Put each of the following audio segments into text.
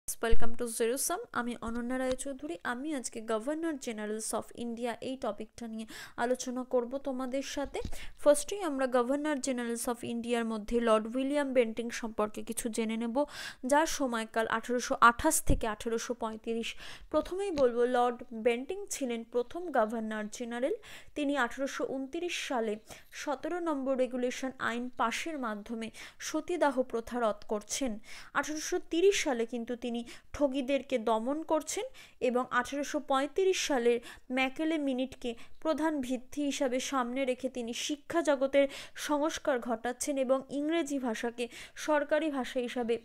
Welcome to Zero-Sum। আমি অনন্যা রায় চৌধুরী। আমি আজকে গভর্নর জেনারেলস অফ ইন্ডিয়া এই টপিকটা নিয়ে আলোচনা করব তোমাদের সাথে। ফার্স্টেই আমরা গভর্নর জেনারেলস অফ ইন্ডিয়ার মধ্যে লর্ড উইলিয়াম বেন্টিং সম্পর্কে কিছু জেনে নেব, যার সময়কাল 1828 থেকে 1835। প্রথমেই বলবো, লর্ড বেন্টিং ছিলেন প্রথম গভর্নর জেনারেল। তিনি 1829 সালে 17 নম্বর রেগুলেশন আইন পাশের মাধ্যমে সতীদাহ প্রথা রদ করছেন। 1830 সালে কিন্তু তিনি ঠগীদেরকে দমন করছেন এবং 1835 সালের ম্যাকেলে মিনিটকে প্রধান ভিত্তি হিসাবে সামনে রেখে তিনি শিক্ষা জগতের সংস্কার ঘটাচ্ছেন এবং ইংরেজি ভাষাকে সরকারি ভাষা হিসাবে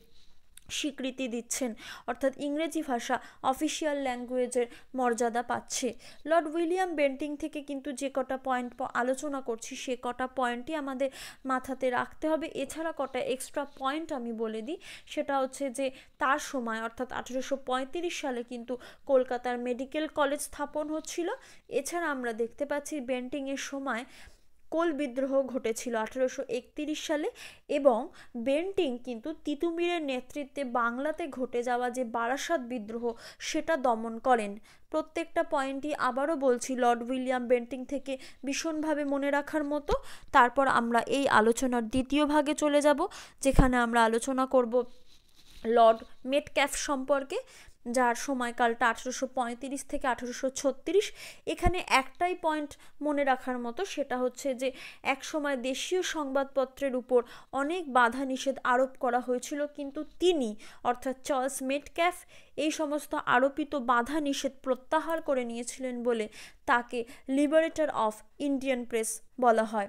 স্বীকৃতি দিচ্ছেন, অর্থাৎ ইংরেজি ভাষা অফিসিয়াল ল্যাঙ্গুয়েজের মর্যাদা পাচ্ছে। লর্ড উইলিয়াম বেন্টিং থেকে কিন্তু যে কটা পয়েন্ট আলোচনা করছি সে কটা পয়েন্টই আমাদের মাথাতে রাখতে হবে। এছাড়া কটা এক্সট্রা পয়েন্ট আমি বলে দিই, সেটা হচ্ছে যে তার সময় অর্থাৎ 1835 সালে কিন্তু কলকাতার মেডিকেল কলেজ স্থাপন হচ্ছিল। এছাড়া আমরা দেখতে পাচ্ছি বেন্টিংয়ের সময় কোল বিদ্রোহ ঘটেছিল 1831 সালে এবং বেন্টিং কিন্তু তিতুমিরের নেতৃত্বে বাংলাতে ঘটে যাওয়া যে বারাসাত বিদ্রোহ সেটা দমন করেন। প্রত্যেকটা পয়েন্টই আবারও বলছি লর্ড উইলিয়াম বেন্টিং থেকে ভীষণভাবে মনে রাখার মতো। তারপর আমরা এই আলোচনার দ্বিতীয় ভাগে চলে যাব, যেখানে আমরা আলোচনা করব লর্ড মেটক্যাফ সম্পর্কে, যার সময়কালটা 1835 থেকে 1836। এখানে একটাই পয়েন্ট মনে রাখার মতো, সেটা হচ্ছে যে একসময় দেশীয় সংবাদপত্রের উপর অনেক বাধা নিষেধ আরোপ করা হয়েছিল, কিন্তু তিনি অর্থাৎ চার্লস মেটক্যাফ এই সমস্ত আরোপিত বাধা নিষেধ প্রত্যাহার করে নিয়েছিলেন বলে তাকে লিবারেটর অফ ইন্ডিয়ান প্রেস বলা হয়।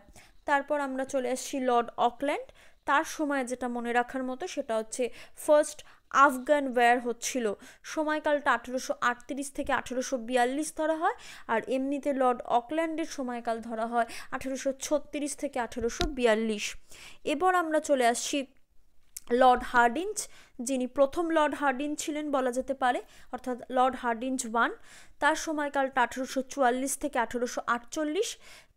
তারপর আমরা চলে আসছি লর্ড অকল্যান্ড। তার সময় যেটা মনে রাখার মতো সেটা হচ্ছে ফার্স্ট আফগান ওয়ার হচ্ছিল, সময়কালটা 1838 থেকে 1842 ধরা হয়, আর এমনিতে লর্ড অকল্যান্ডের সময়কাল ধরা হয় 1836 থেকে 1842। এবার আমরা চলে আসছি লর্ড হার্ডিঞ্জ, যিনি প্রথম লর্ড হার্ডিঞ্জ ছিলেন বলা যেতে পারে, অর্থাৎ লর্ড হার্ডিঞ্জ 1। তার সময়কালটা 1844 থেকে 1848।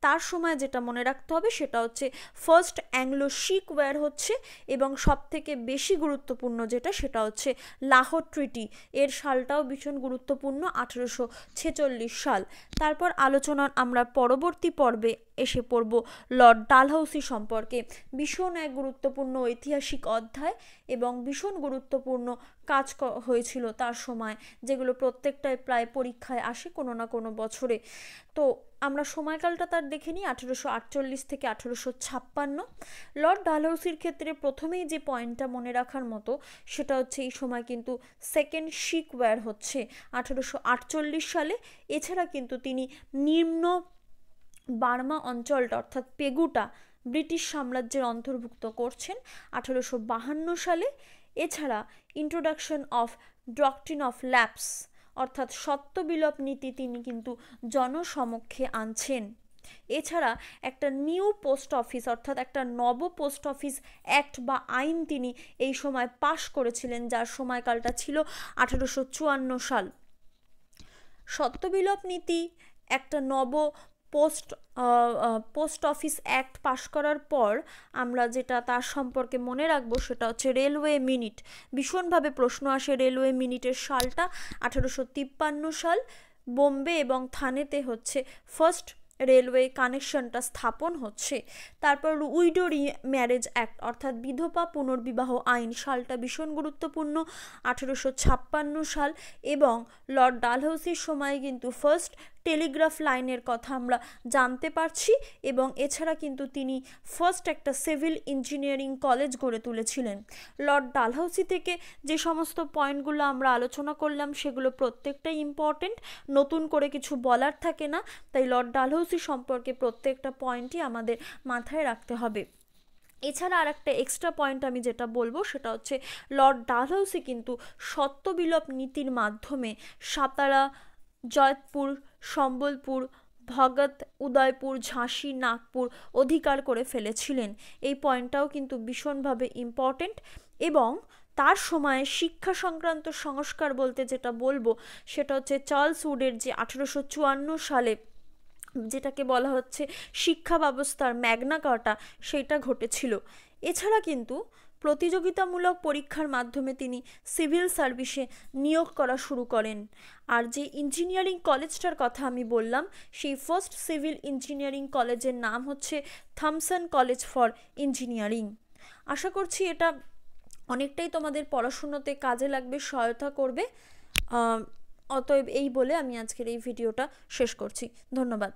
তার সময় যেটা মনে রাখতে হবে সেটা হচ্ছে ফার্স্ট অ্যাংলো শিখ ওয়ার হচ্ছে, এবং সব থেকে বেশি গুরুত্বপূর্ণ যেটা সেটা হচ্ছে লাহোর ট্রিটি। এর সালটাও ভীষণ গুরুত্বপূর্ণ, 1846 সাল। তারপর আলোচনার আমরা পরবর্তী পর্বে এসে পড়ব লর্ড ডালহৌসি সম্পর্কে। ভীষণ এক গুরুত্বপূর্ণ ঐতিহাসিক অধ্যায় এবং ভীষণ গুরুত্বপূর্ণ কাজ হয়েছিল তার সময়, যেগুলো প্রত্যেকটাই প্রায় পরীক্ষায় আসে কোনো না কোনো বছরে। তো আমরা সময়কালটা তার দেখে নিই, 1848 থেকে 1856। লর্ড ডালহৌসির ক্ষেত্রে প্রথমেই যে পয়েন্টটা মনে রাখার মতো সেটা হচ্ছে এই সময় কিন্তু সেকেন্ড শিখ ওয়ার হচ্ছে 1848 সালে। এছাড়া কিন্তু তিনি নিম্ন বার্মা অঞ্চলটা অর্থাৎ পেগুটা ব্রিটিশ সাম্রাজ্যের অন্তর্ভুক্ত করছেন 1852 সালে। এছাড়া introduction of doctrine of lapse অর্থাৎ সত্যবিলোপ নীতি তিনি কিন্তু জনসমক্ষে আনছেন। এছাড়া একটা নিউ পোস্ট অফিস অর্থাৎ একটা নব পোস্ট অফিস অ্যাক্ট বা আইন তিনি এই সময় পাশ করেছিলেন, যার সময়কালটা ছিল 1854 সাল। সত্যবিলোপ নীতি, একটা নব পোস্ট অফিস অ্যাক্ট পাশ করার পর আমরা যেটা তার সম্পর্কে মনে রাখবো সেটা হচ্ছে রেলওয়ে মিনিট। ভীষণভাবে প্রশ্ন আসে রেলওয়ে মিনিটের সালটা, 1853 সাল। বোম্বে এবং থানেতে হচ্ছে ফার্স্ট রেলওয়ে কানেকশনটা স্থাপন হচ্ছে। তারপর উইডো ম্যারেজ অ্যাক্ট অর্থাৎ বিধবা পুনর্বিবাহ আইন, সালটা ভীষণ গুরুত্বপূর্ণ, 1856 সাল। এবং লর্ড ডালহৌসির সময় কিন্তু ফার্স্ট টেলিগ্রাফ লাইনের কথা আমরা জানতে পারছি, এবং এছাড়া কিন্তু তিনি ফার্স্ট একটা সিভিল ইঞ্জিনিয়ারিং কলেজ গড়ে তুলেছিলেন। লর্ড ডালহৌসি থেকে যে সমস্ত পয়েন্টগুলো আমরা আলোচনা করলাম সেগুলো প্রত্যেকটাই ইম্পর্টেন্ট, নতুন করে কিছু বলার থাকে না, তাই লর্ড ডালহৌসি সম্পর্কে প্রত্যেকটা পয়েন্টই আমাদের মাথায় রাখতে হবে। এছাড়া আর একটা এক্সট্রা পয়েন্ট আমি যেটা বলবো সেটা হচ্ছে লর্ড ডালহৌসি কিন্তু সত্যবিলোপ নীতির মাধ্যমে সাতারা, জয়পুর, সম্বলপুর, ভগত, উদয়পুর, ঝাঁসি, নাগপুর অধিকার করে ফেলেছিলেন। এই পয়েন্টটাও কিন্তু ভীষণভাবে ইম্পর্টেন্ট। এবং তার সময়ে শিক্ষা সংক্রান্ত সংস্কার বলতে যেটা বলবো সেটা হচ্ছে চার্লস উডের যে 1854 সালে যেটাকে বলা হচ্ছে শিক্ষা ব্যবস্থার ম্যাগনা কার্টা, সেটা ঘটেছিল। এছাড়া কিন্তু প্রতিযোগিতামূলক পরীক্ষার মাধ্যমে তিনি সিভিল সার্ভিসে নিয়োগ করা শুরু করেন। আর যে ইঞ্জিনিয়ারিং কলেজটার কথা আমি বললাম, সেই ফার্স্ট সিভিল ইঞ্জিনিয়ারিং কলেজের নাম হচ্ছে থমসন কলেজ ফর ইঞ্জিনিয়ারিং। আশা করছি এটা অনেকটাই তোমাদের পড়াশুনোতে কাজে লাগবে, সহায়তা করবে। অতএব এই বলে আমি আজকের এই ভিডিওটা শেষ করছি। ধন্যবাদ।